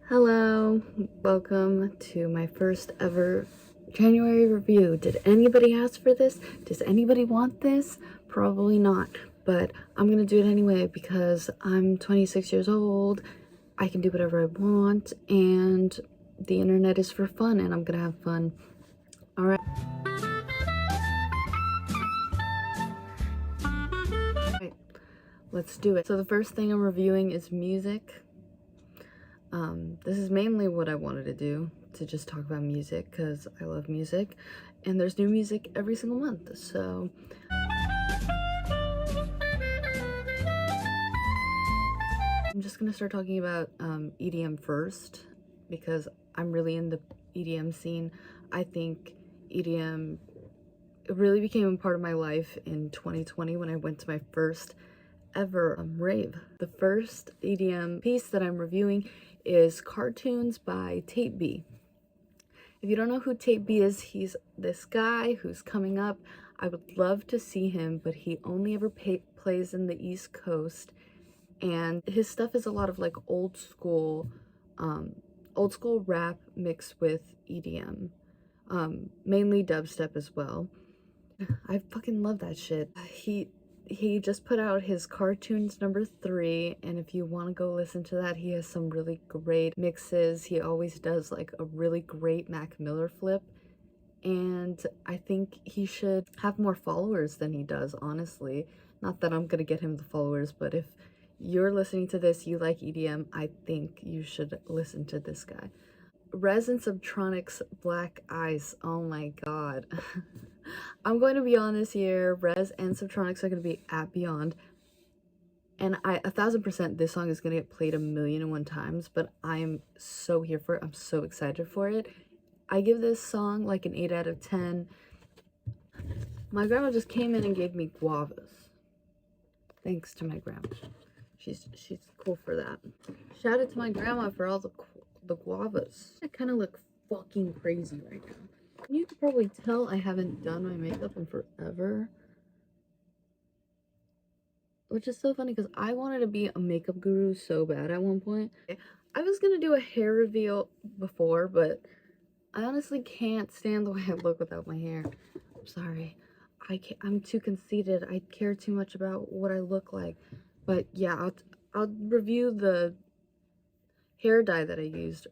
Hello, welcome to my first ever January review. Did anybody ask for this? Does anybody want this? Probably not, but I'm gonna do it anyway because I'm 26 years old. I can do whatever I want, and the internet is for fun, and I'm gonna have fun. All right. Let's do it. So the first thing I'm reviewing is music. This is mainly what I wanted to do, to just talk about music because I love music, and there's new music every single month. So I'm just gonna start talking about EDM first because I'm really in the EDM scene. I think EDM really became a part of my life in 2020 when I went to my first ever rave. The first EDM piece that I'm reviewing is Cartoons by Tape B. If you don't know who Tape B is, he's this guy who's coming up. I would love to see him, but he only ever plays in the East Coast, and his stuff is a lot of like old school rap mixed with EDM, mainly dubstep as well. I fucking love that shit. He just put out his Cartoons #3, and if you want to go listen to that, he has some really great mixes. He always does like a really great Mac Miller flip, and I think he should have more followers than he does, honestly. Not that I'm gonna get him the followers, but if you're listening to this, you like EDM, I think you should listen to this guy. Rez and Subtronic's Black Ice. Oh my god. I'm going to Beyond this year. Rez and Subtronics are going to be at Beyond. And 1000% this song is going to get played 1,000,001 times, but I'm so here for it. I'm so excited for it. I give this song like an 8 out of 10. My grandma just came in and gave me guavas. Thanks to my grandma. She's cool for that. Shout out to my grandma for all the guavas. I kind of look fucking crazy right now. You can probably tell I haven't done my makeup in forever, which is so funny because I wanted to be a makeup guru so bad at one point. I was gonna do a hair reveal before, but I honestly can't stand the way I look without my hair. I'm sorry. I'm too conceited. I care too much about what I look like. But yeah, I'll review the hair dye that I used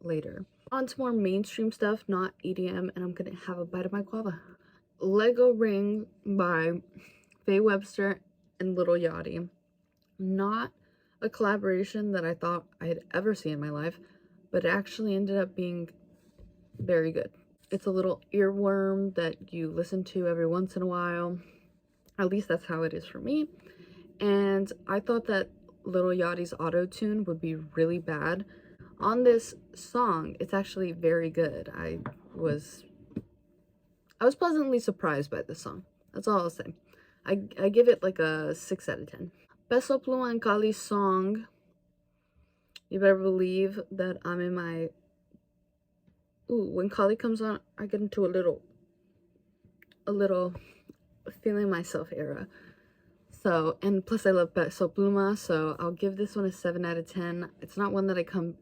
later. On to more mainstream stuff, not EDM, and I'm gonna have a bite of my guava. Lego Ring by Faye Webster and Little Yachty. Not a collaboration that I thought I'd ever see in my life, but it actually ended up being very good. It's a little earworm that you listen to every once in a while. At least that's how it is for me. And I thought that Little Yachty's auto-tune would be really bad. On this song, it's actually very good. I was pleasantly surprised by this song. That's all I'll say. I give it like a 6 out of 10. Peso Pluma and Kali's song. You better believe that I'm in my... Ooh, when Kali comes on, I get into a little feeling myself era. So, and plus I love Peso Pluma, so I'll give this one a 7 out of 10. It's not one that I come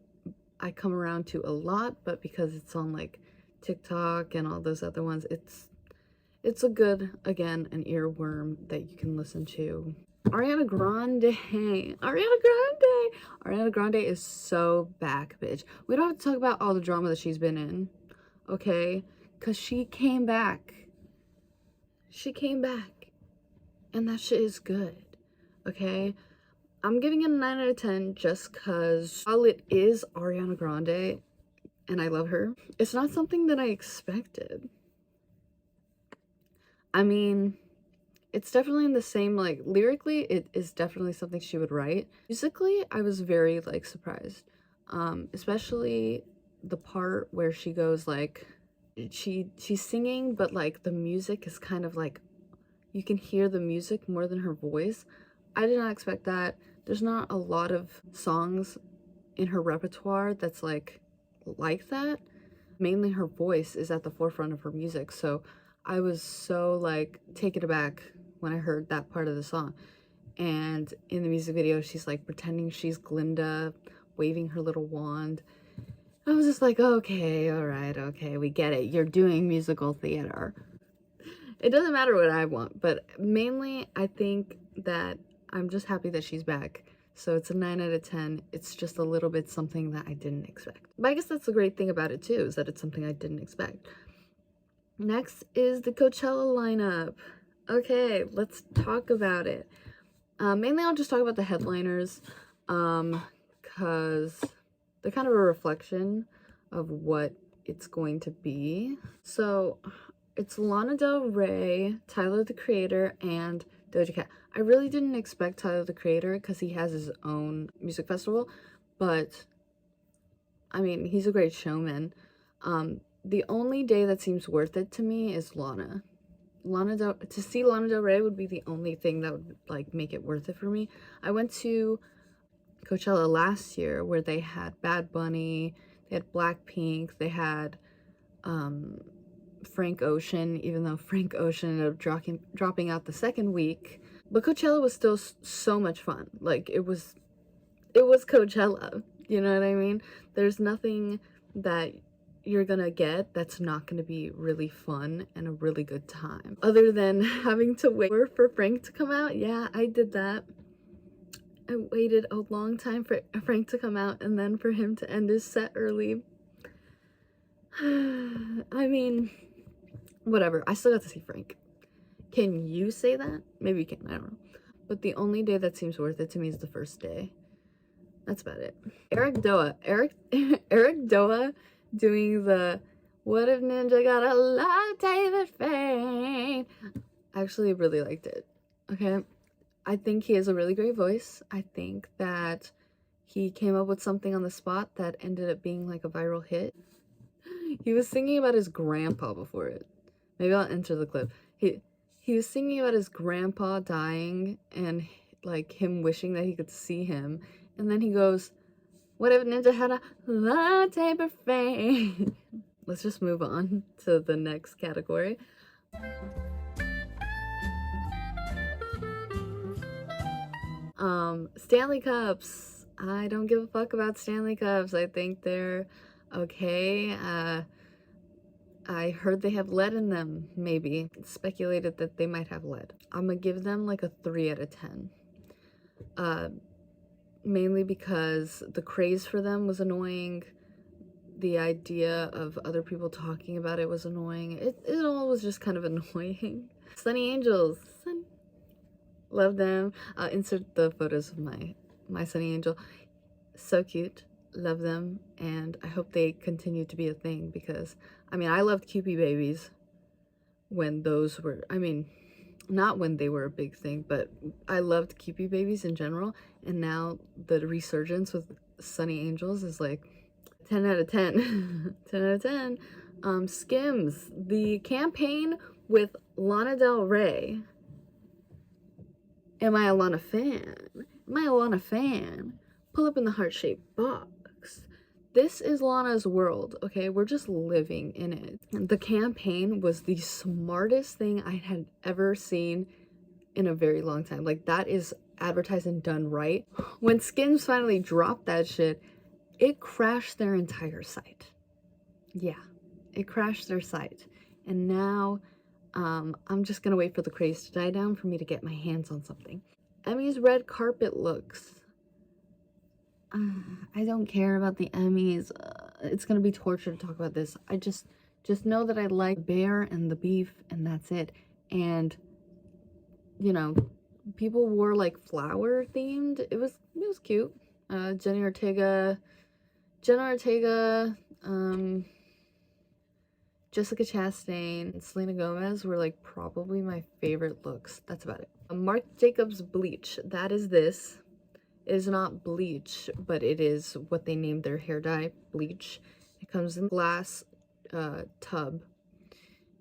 around to a lot, but because it's on like TikTok and all those other ones, it's a good, again, an earworm that you can listen to. Ariana Grande. Ariana Grande is so back, bitch. We don't have to talk about all the drama that she's been in, okay? Because she came back. She came back. And that shit is good, okay? I'm giving it a 9 out of 10 just because while it is Ariana Grande and I love her, it's not something that I expected. I mean, it's definitely in the same, like, lyrically, it is definitely something she would write. Musically, I was very, like, surprised. Especially the part where she goes, like, she's singing, but, like, the music is kind of, like, you can hear the music more than her voice. I did not expect that. There's not a lot of songs in her repertoire that's, like that. Mainly her voice is at the forefront of her music, so I was so, like, taken aback when I heard that part of the song. and in the music video she's like pretending she's Glinda, waving her little wand. I was just like, okay, all right, okay, we get it. You're doing musical theater. It doesn't matter what I want, but mainly I think that I'm just happy that she's back. So it's a 9 out of 10. It's just a little bit something that I didn't expect. But I guess that's the great thing about it too, is that it's something I didn't expect. Next is the Coachella lineup. Okay, let's talk about it. Mainly I'll just talk about the headliners, because they're kind of a reflection of what it's going to be. So it's Lana Del Rey, Tyler the Creator, and Doja Cat. I really didn't expect Tyler the Creator because he has his own music festival, but I mean, he's a great showman. The only day that seems worth it to me is Lana. To see Lana Del Rey would be the only thing that would like make it worth it for me. I went to Coachella last year where they had Bad Bunny, they had Blackpink, they had Frank Ocean, even though Frank Ocean ended up dropping out the second week. But Coachella was still so much fun. Like, it was Coachella, you know what I mean? There's nothing that you're gonna get that's not gonna be really fun and a really good time. Other than having to wait for Frank to come out. Yeah, I did that. I waited a long time for Frank to come out and then for him to end his set early. I mean, whatever. I still got to see Frank. Can you say that? Maybe you can. I don't know. But the only day that seems worth it to me is the first day. That's about it. Eric Doa doing the "What if Ninja got a latte with fame?" I actually really liked it. Okay. I think he has a really great voice. I think that he came up with something on the spot that ended up being like a viral hit. He was singing about his grandpa before it. Maybe I'll enter the clip. He was singing about his grandpa dying and like him wishing that he could see him. And then he goes, "What if Ninja had a latte buffet?" Let's just move on to the next category. Stanley Cups. I don't give a fuck about Stanley Cups. I think they're okay. I heard they have lead in them, maybe. It's speculated that they might have lead. I'm gonna give them like a 3 out of 10. Mainly because the craze for them was annoying. The idea of other people talking about it was annoying. It all was just kind of annoying. Sunny Angels. Love them. I'll insert the photos of my Sunny Angel. So cute. Love them. And I hope they continue to be a thing because, I mean, I loved Cupid babies when those were, I mean, not when they were a big thing, but I loved Cupid babies in general. And now the resurgence with Sunny Angels is like 10 out of 10. 10 out of 10. Skims. The campaign with Lana Del Rey. Am I a Lana fan? Am I a Lana fan? Pull up in the heart-shaped box. This is Lana's world, okay? We're just living in it. The campaign was the smartest thing I had ever seen in a very long time. Like, that is advertised and done right. When Skims finally dropped that shit, it crashed their entire site. Yeah, it crashed their site. And now I'm just gonna wait for the craze to die down for me to get my hands on something. Emmy's red carpet looks. I don't care about the Emmys. It's gonna be torture to talk about this. I just know that I like the bear and the beef, and that's it. And you know, people wore like flower themed. It was cute. Jenna Ortega, Jessica Chastain and Selena Gomez were like probably my favorite looks. That's about it. Marc Jacobs bleach. That is this. It is not bleach, but it is what they named their hair dye, bleach. It comes in a glass tub.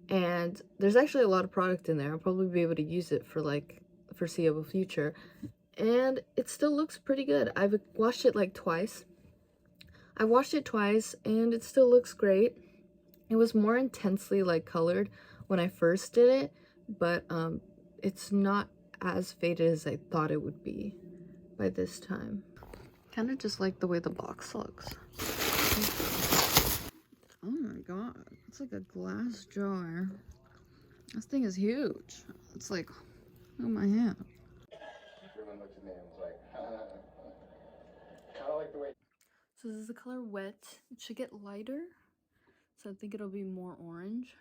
And there's actually a lot of product in there. I'll probably be able to use it for like the foreseeable future. And it still looks pretty good. I've washed it like twice. I washed it twice and it still looks great. It was more intensely like colored when I first did it, but it's not as faded as I thought it would be by this time. Kind of just like the way the box looks. Oh my god, it's like a glass jar. This thing is huge. It's like, oh my hand. Everyone looks at me and was like, kind of like the way. So this is the color Wet. It should get lighter, so I think it'll be more orange.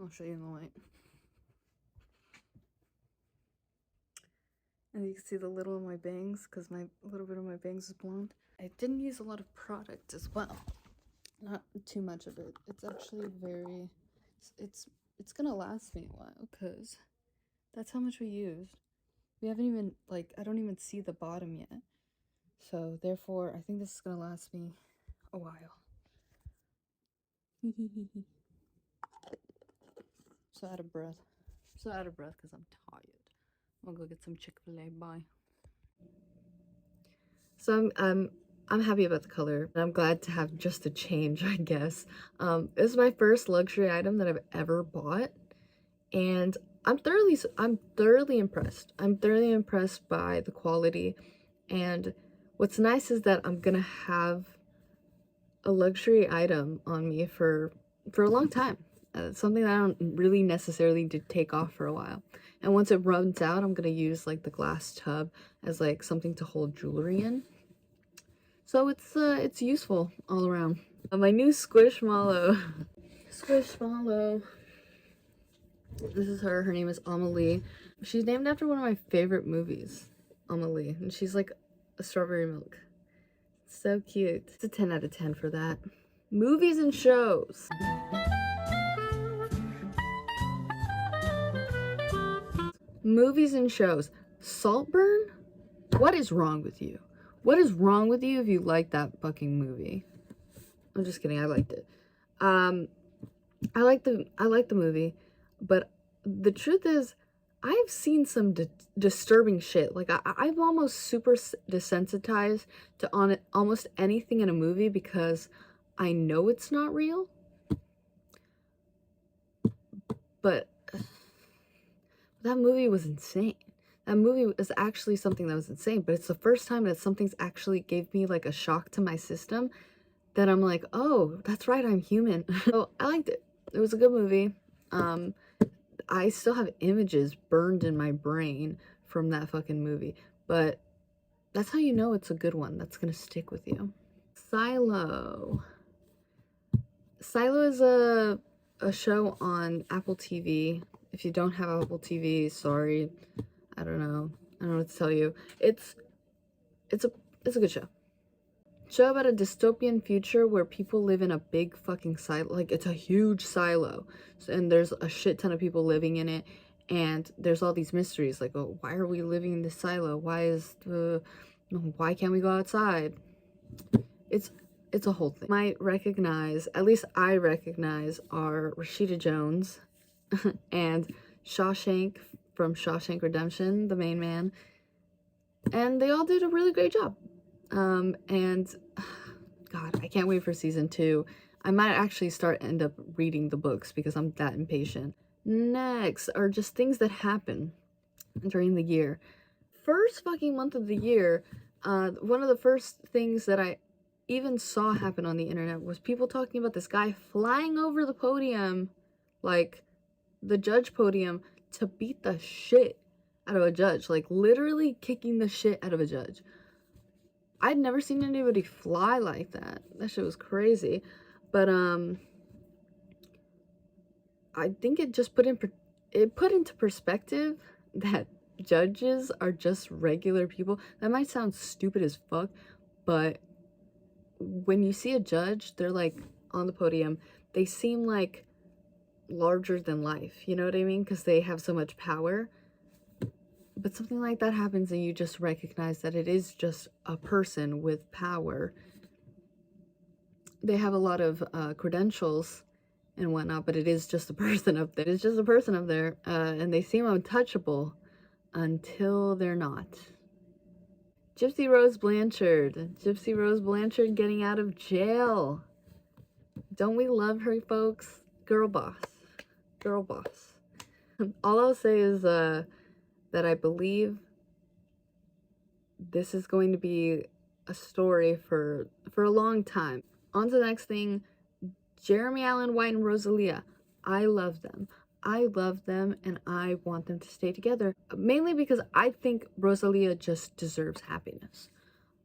I'll show you in the light. And you can see the little of my bangs, because a little bit of my bangs is blonde. I didn't use a lot of product as well. Not too much of it. It's actually very, it's gonna last me a while, because that's how much we used. We haven't even, like, I don't even see the bottom yet. So therefore, I think this is gonna last me a while. So out of breath. So out of breath because I'm tired. I'm gonna go get some Chick-fil-A. Bye. So I'm happy about the color. I'm glad to have just a change, I guess. This is my first luxury item that I've ever bought, and I'm thoroughly impressed. I'm thoroughly impressed by the quality, and what's nice is that I'm gonna have a luxury item on me for a long time. Something that I don't really necessarily need to take off for a while. And once it runs out, I'm gonna use like the glass tub as like something to hold jewelry in. So it's useful all around. My new Squishmallow. Squishmallow. This is her. Her name is Amelie. She's named after one of my favorite movies, Amelie, and she's like a strawberry milk. So cute. It's a 10 out of 10 for that. Movies and shows. Movies and shows. Saltburn? What is wrong with you? What is wrong with you if you like that fucking movie? I'm just kidding. I liked it. I like the movie, but the truth is, I've seen some disturbing shit. Like I'm almost super desensitized to almost anything in a movie because I know it's not real. But that movie was insane. That movie is actually something that was insane, but it's the first time that something's actually gave me like a shock to my system that I'm like, oh, that's right, I'm human. So I liked it. It was a good movie. I still have images burned in my brain from that fucking movie, but that's how you know it's a good one. That's gonna stick with you. Silo. Silo is a show on Apple TV. If you don't have Apple TV, sorry. I don't know what to tell you. It's a good show. Show about a dystopian future where people live in a big fucking silo. Like, it's a huge silo. And there's a shit ton of people living in it. And there's all these mysteries. Like, oh, why are we living in this silo? Why can't we go outside? It's a whole thing. Might recognize, at least I recognize, are Rashida Jones and Shawshank from Shawshank Redemption, the main man. And they all did a really great job. And God, I can't wait for season 2. I might actually end up reading the books because I'm that impatient. Next are just things that happen during the year. First fucking month of the year, one of the first things that I even saw happen on the internet was people talking about this guy flying over the podium, like the judge podium, to beat the shit out of a judge, like literally kicking the shit out of a judge. I'd never seen anybody fly like that. That shit was crazy. But I think it just put into perspective that judges are just regular people. That might sound stupid as fuck, but when you see a judge, they're like on the podium, they seem like larger than life, you know what I mean? Because they have so much power. But something like that happens and you just recognize that it is just a person with power. They have a lot of credentials and whatnot, but it is just a person up there. It's just a person up there, and they seem untouchable until they're not. Gypsy Rose Blanchard. Gypsy Rose Blanchard getting out of jail. Don't we love her, folks? Girl boss. Girl boss. All I'll say is, that I believe this is going to be a story for a long time. On to the next thing. Jeremy Allen White and Rosalia. I love them. I love them and I want them to stay together. Mainly because I think Rosalia just deserves happiness.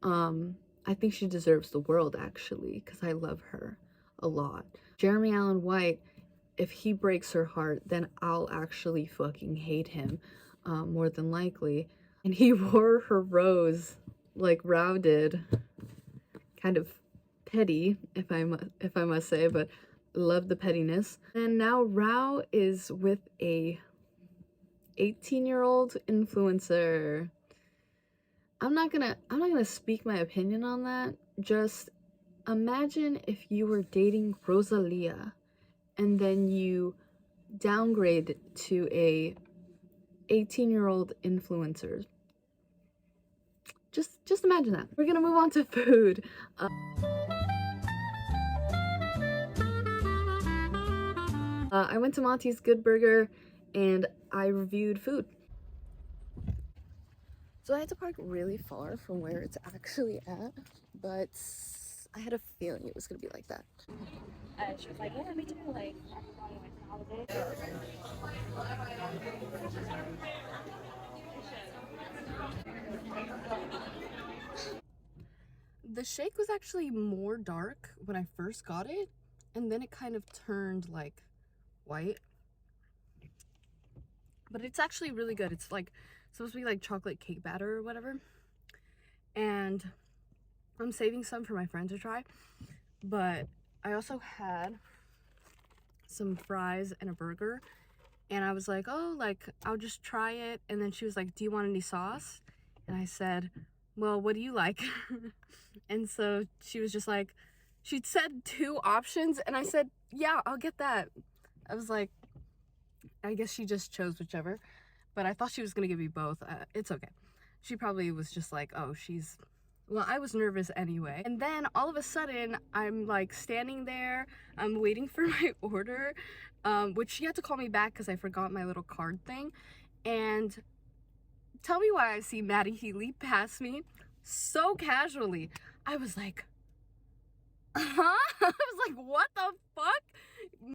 I think she deserves the world, actually, because I love her a lot. Jeremy Allen White, if he breaks her heart, then I'll actually fucking hate him, more than likely. And he wore her rose like Rao did. Kind of petty, if I must say, but love the pettiness. And now Rao is with a 18-year-old influencer. I'm not gonna speak my opinion on that. Just imagine if you were dating Rosalia and then you downgrade to a 18-year-old influencer. Just imagine that. We're gonna move on to food. I went to Monty's Good Burger and I reviewed food. So I had to park really far from where it's actually at, but I had a feeling it was gonna be like that. She was like, yeah, me too. Like, the shake was actually more dark when I first got it, and then it kind of turned like white. But it's actually really good. It's like supposed to be like chocolate cake batter or whatever. And I'm saving some for my friend to try. But I also had some fries and a burger. And I was like, oh, like, I'll just try it. And then she was like, do you want any sauce? And I said, well, what do you like? And so she was just like, she said 2 options. And I said, yeah, I'll get that. I was like, I guess she just chose whichever. But I thought she was going to give me both. It's okay. She probably was just like, oh, well, I was nervous anyway. And then all of a sudden, I'm like standing there, I'm waiting for my order, which she had to call me back because I forgot my little card thing. And tell me why I see Maddie Healy pass me so casually. I was like, huh? I was like, what the fuck?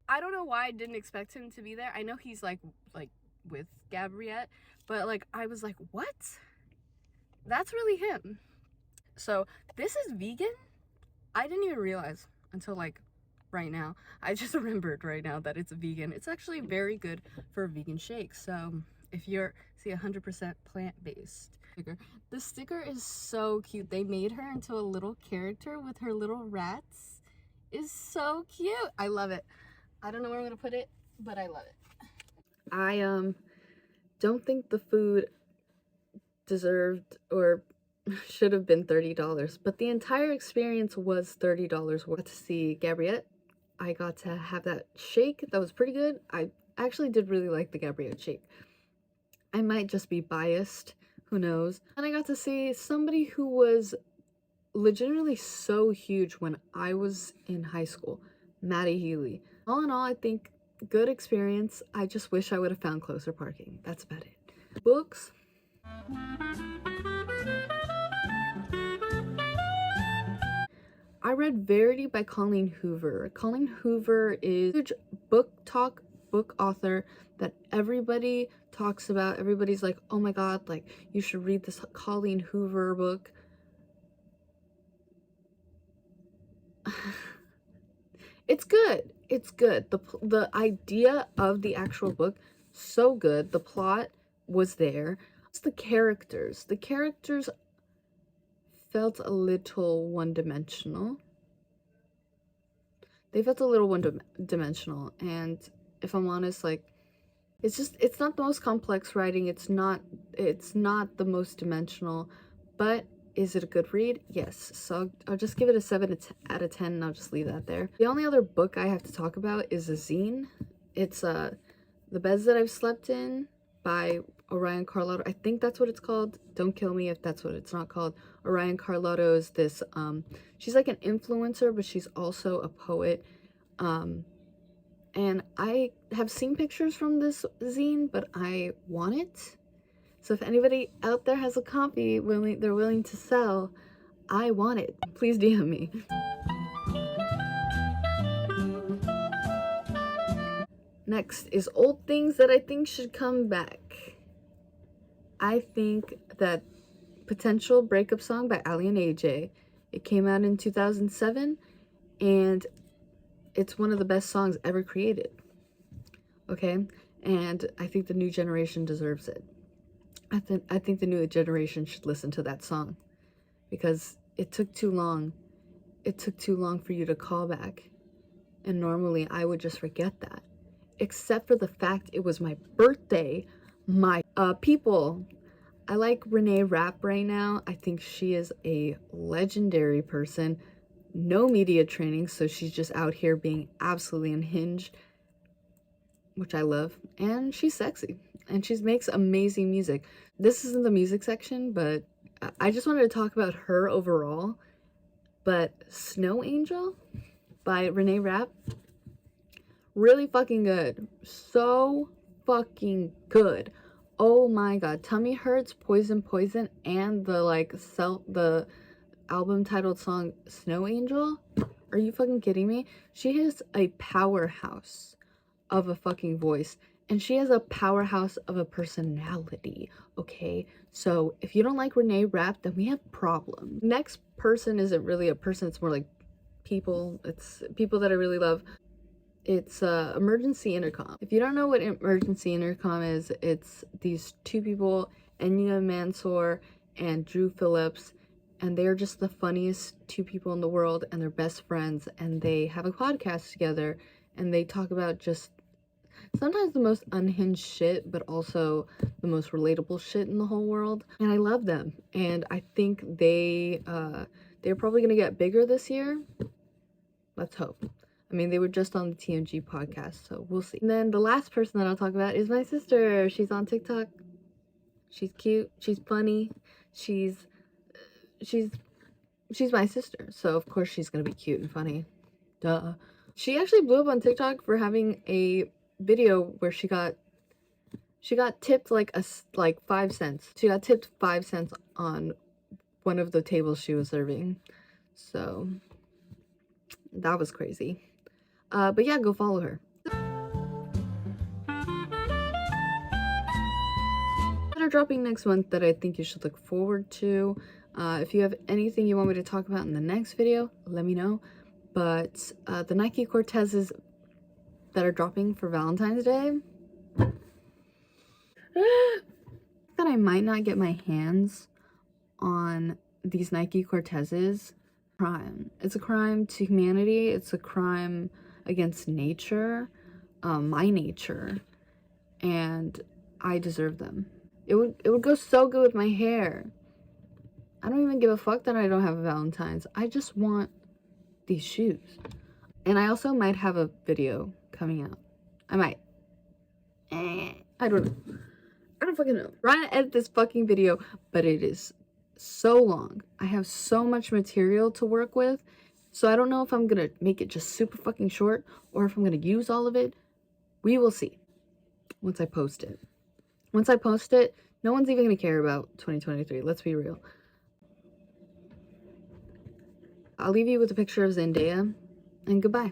I don't know why I didn't expect him to be there. I know he's like with Gabriette, but like I was like, what? That's really him. So this is vegan. I didn't even realize until like right now. I just remembered right now that it's vegan. It's actually very good for a vegan shake. So if you're 100% plant-based. The sticker is so cute. They made her into a little character with her little rats. It's so cute. I love it. I don't know where I'm gonna put it, but I love it. I don't think the food deserved or should have been $30, but the entire experience was $30 worth. To see Gabriette, I got to have that shake. That was pretty good. I actually did really like the Gabriette shake. I might just be biased, who knows. And I got to see somebody who was legitimately so huge when I was in high school, Maddie Healy. All in all, I think good experience. I just wish I would have found closer parking. That's about it. Books. I read Verity by Colleen Hoover. Colleen Hoover is a huge book author that everybody talks about. Everybody's like, oh my god, like, you should read this Colleen Hoover book. It's good. It's good. The idea of the actual book, so good. The plot was there. It's the characters. The characters felt a little one-dimensional. They felt a little one-dimensional, and if I'm honest, like, it's not the most complex writing. It's not the most dimensional, but is it a good read? Yes. So I'll just give it a 7 out of 10 and I'll just leave that there. The only other book I have to talk about is a zine. It's The Beds That I've Slept In by Orion Carlotto. I think that's what it's called. Don't kill me if that's what it's not called. Orion Carlotto is this, she's like an influencer, but she's also a poet. And I have seen pictures from this zine, but I want it. So if anybody out there has a copy they're willing to sell, I want it. Please DM me. Next is old things that I think should come back. I think that Potential breakup song by Ali and AJ. It came out in 2007 and it's one of the best songs ever created. Okay? And I think the new generation deserves it. I think the new generation should listen to that song because it took too long. It took too long for you to call back. And normally I would just forget that. Except for the fact it was my birthday. My people, I like Renee Rapp right now. I think she is a legendary person. No media training, so she's just out here being absolutely unhinged, which I love. And she's sexy. And she makes amazing music. This isn't the music section, but I just wanted to talk about her overall. But Snow Angel by Renee Rapp, really fucking good. So fucking good. Oh my god. Tummy Hurts, Poison Poison, and the album titled song Snow Angel. Are you fucking kidding me? She has a powerhouse of a fucking voice. And she has a powerhouse of a personality, okay? So if you don't like Renee Rapp, then we have problems. Next person isn't really a person, it's more like people. It's people that I really love. It's Emergency Intercom. If you don't know what Emergency Intercom is, it's these two people, Enya Mansour and Drew Phillips, and they're just the funniest two people in the world, and they're best friends, and they have a podcast together, and they talk about just sometimes the most unhinged shit, but also the most relatable shit in the whole world. And I love them, and I think they're probably gonna get bigger this year. Let's hope. I mean, they were just on the TMG podcast, so we'll see. And then the last person that I'll talk about is my sister. She's on TikTok. She's cute. She's funny. She's my sister, so of course she's gonna be cute and funny. Duh. She actually blew up on TikTok for having a video where she got tipped like 5 cents. She got tipped 5 cents on one of the tables she was serving. So that was crazy. But yeah, go follow her. That are dropping next month that I think you should look forward to. If you have anything you want me to talk about in the next video, let me know. But the Nike Cortezes that are dropping for Valentine's Day, that I might not get my hands on these Nike Cortezes. Crime. It's a crime to humanity. It's a crime against nature, my nature, and I deserve them. It would go so good with my hair. I don't even give a fuck that I don't have a Valentine's. I just want these shoes. And I also might have a video coming out. I might. I don't know. I don't fucking know. I'm trying to edit this fucking video, but it is so long. I have so much material to work with. So I don't know if I'm gonna make it just super fucking short or if I'm gonna use all of it. We will see once I post it. Once I post it, no one's even gonna care about 2023. Let's be real. I'll leave you with a picture of Zendaya, and goodbye.